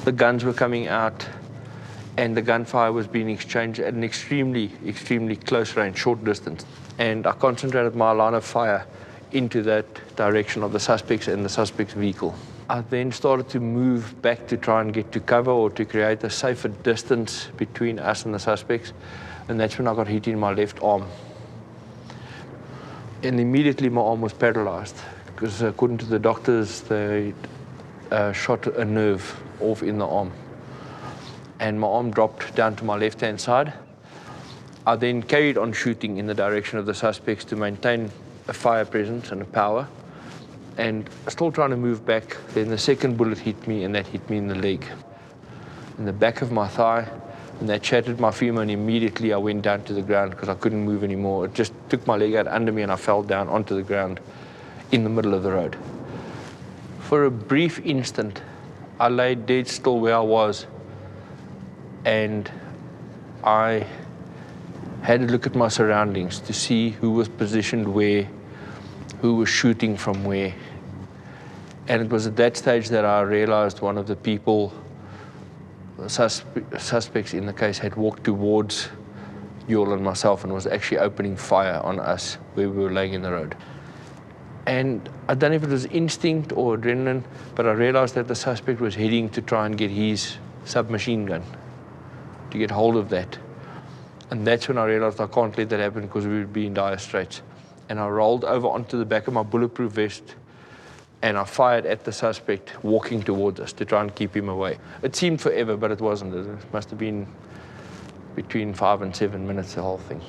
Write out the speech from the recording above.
The guns were coming out, and the gunfire was being exchanged at an extremely close range, short distance. And I concentrated my line of fire into that direction of the suspects and the suspect's vehicle. I then started to move back to try and get to cover or to create a safer distance between us and the suspects. And that's when I got hit in my left arm. And immediately my arm was paralyzed because according to the doctors, they shot a nerve off in the arm. And my arm dropped down to my left-hand side. I then carried on shooting in the direction of the suspects to maintain a fire presence and a power, and still trying to move back. Then the second bullet hit me, and that hit me in the leg, in the back of my thigh, and that shattered my femur, and immediately I went down to the ground because I couldn't move anymore. It just took my leg out under me, and I fell down onto the ground in the middle of the road. For a brief instant, I lay dead still where I was, and I had to look at my surroundings to see who was positioned where, who was shooting from where. And it was at that stage that I realized one of the people, the suspects in the case, had walked towards Yul and myself and was actually opening fire on us where we were laying in the road. And I don't know if it was instinct or adrenaline, but I realized that the suspect was heading to try and get his submachine gun, to get hold of that. And that's when I realized I can't let that happen because we would be in dire straits. And I rolled over onto the back of my bulletproof vest and I fired at the suspect walking towards us to try and keep him away. It seemed forever, but it wasn't. It must have been between 5 and 7 minutes, the whole thing.